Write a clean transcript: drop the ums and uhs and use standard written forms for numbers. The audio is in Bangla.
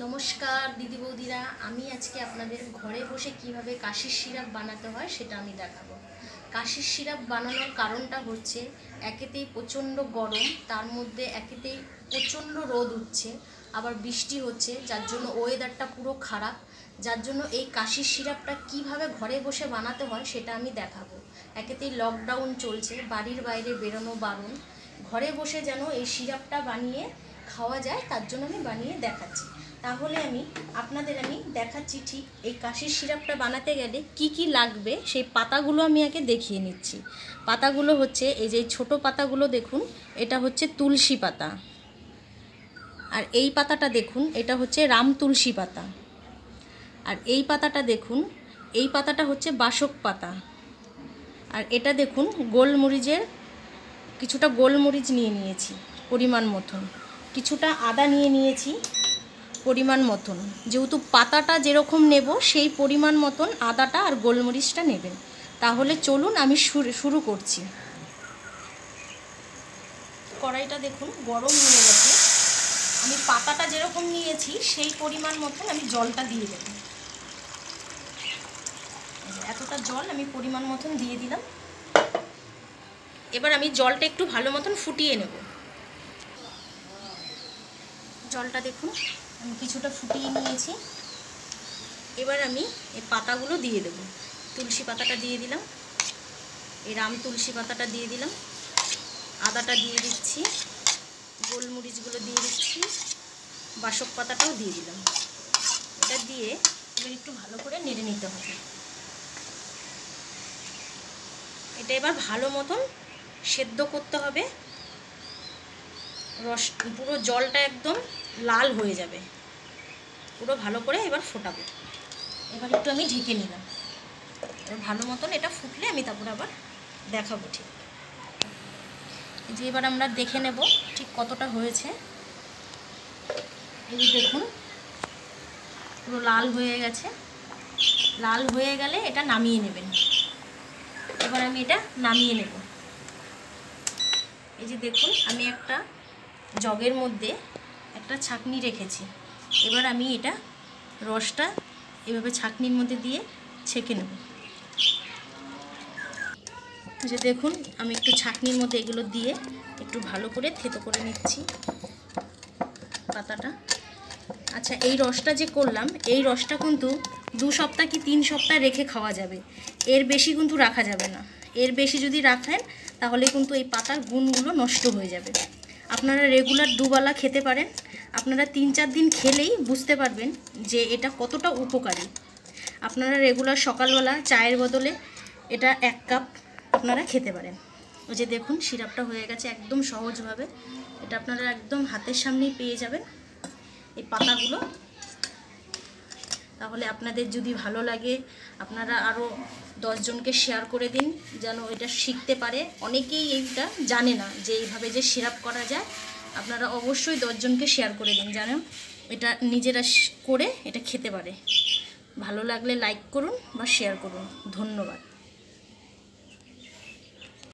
নমস্কার দিদি বৌদিরা, আমি আজকে আপনাদের ঘরে বসে কিভাবে কাশির সিরাপ বানাতে হয় সেটা আমি দেখাবো। কাশির সিরাপ বানানোর কারণটা হচ্ছে একেতেই প্রচণ্ড গরম, তার মধ্যে একেতেই প্রচণ্ড রোদ উঠছে, আবার বৃষ্টি হচ্ছে, যার জন্য ওয়েদারটা পুরো খারাপ। যার জন্য এই কাশির সিরাপটা কিভাবে ঘরে বসে বানাতে হয় সেটা আমি দেখাবো। একেতেই লকডাউন চলছে, বাড়ির বাইরে বেরোনো বারণ, ঘরে বসে যেন এই সিরাপটা বানিয়ে খাওয়া যায় তার জন্য আমি বানিয়ে দেখাচ্ছি। তাহলে আপনাদের দেখাচ্ছি ঠিক এই কাশির সিরাপটা বানাতে গেলে কি কি লাগবে সেই পাতাগুলো আমি আগে দেখিয়ে নিচ্ছি। পাতাগুলো হচ্ছে এই যে ছোট পাতাগুলো দেখুন, এটা হচ্ছে তুলসী পাতা, আর এই পাতাটা দেখুন এটা হচ্ছে রাম তুলসী পাতা, আর এই পাতাটা দেখুন এই পাতাটা হচ্ছে বাসক পাতা, আর এটা দেখুন গোলমরিচের কিছুটা গোলমরিচ নিয়ে নিয়েছি পরিমাণ মতন, কিছুটা আদা নিয়ে নিয়েছি পরিমাণ মতন। যেহেতু পাতাটা যেরকম নেব সেই পরিমাণ মতন আদাটা আর গোলমরিচটা নেবেন। তাহলে চলুন আমি শুরু করছি। কড়াইটা দেখুন গরম হয়ে গেছে, আমি পাতাটা যেরকম নিয়েছি সেই পরিমাণ মতন আমি জলটা দিয়ে দেব। এতটা জল আমি পরিমাণ মতন দিয়ে দিলাম। এবার আমি জলটা একটু ভালো মতন ফুটিয়ে নেব। জলটা দেখুন আমি কিছুটা ফুটিয়ে নিয়েছি। এবার আমি এই পাতাগুলো দিয়ে দেব। তুলসী পাতাটা দিয়ে দিলাম, এই রাম তুলসী পাতাটা দিয়ে দিলাম, আদাটা দিয়ে দিচ্ছি, গোলমরিচগুলো দিয়ে দিচ্ছি, বাসক পাতাটাও দিয়ে দিলাম। এটা দিয়ে এবার একটু ভালো করে নেড়ে নিতে হবে। এটা এবার ভালো মতন সেদ্ধ করতে হবে, পুরো জলটা একদম লাল হয়ে যাবে, পুরো ভালো করে এবার ফোটাবো। এবার একটু আমি ঢেকে নিলাম, এবার ভালো মতন এটা ফুটলে আমি তারপর আবার দেখাবো ঠিক। যে এবার আমরা দেখে নেব ঠিক কতটা হয়েছে। এই দেখুন পুরো লাল হয়ে গেছে। লাল হয়ে গেলে এটা নামিয়ে নেবেন। এবার আমি এটা নামিয়ে নেব। এই যে দেখুন আমি একটা জগের মধ্যে একটা ছাঁকনি রেখেছি। এবার আমি এটা রসটা এভাবে ছাঁকনির মধ্যে দিয়ে ছেঁকে নেব। যে দেখুন আমি একটু ছাঁকনির মধ্যে এগুলো দিয়ে একটু ভালো করে থেতো করে নিচ্ছি পাতাটা। আচ্ছা, এই রসটা যে করলাম এই রসটা কিন্তু 2 সপ্তাহ কি 3 সপ্তাহ রেখে খাওয়া যাবে, এর বেশি কিন্তু রাখা যাবে না। এর বেশি যদি রাখেন তাহলে কিন্তু এই পাতার গুণগুলো নষ্ট হয়ে যাবে। আপনারা রেগুলার দুবেলা খেতে পারেন। আপনারা 3-4 দিন খেলেই বুঝতে পারবেন যে এটা কতটা উপকারী। আপনারা রেগুলার সকালবেলা চায়ের বদলে এটা 1 কাপ আপনারা খেতে পারেন। ওই যে দেখুন সিরাপটা হয়ে গেছে একদম সহজভাবে। এটা আপনারা একদম হাতের সামনেই পেয়ে যাবেন এই পাতাগুলো। তাহলে আপনাদের যদি ভালো লাগে আপনারা আরও 10 জনকে শেয়ার করে দিন যেন এটা শিখতে পারে। অনেকেই এইটা জানে না যে এইভাবে যে সিরাপ করা যায়। আপনারা অবশ্যই 10 জনকে শেয়ার করে দিন যেন এটা নিজেরা করে এটা খেতে পারে। ভালো লাগলে লাইক করুন বা শেয়ার করুন। ধন্যবাদ।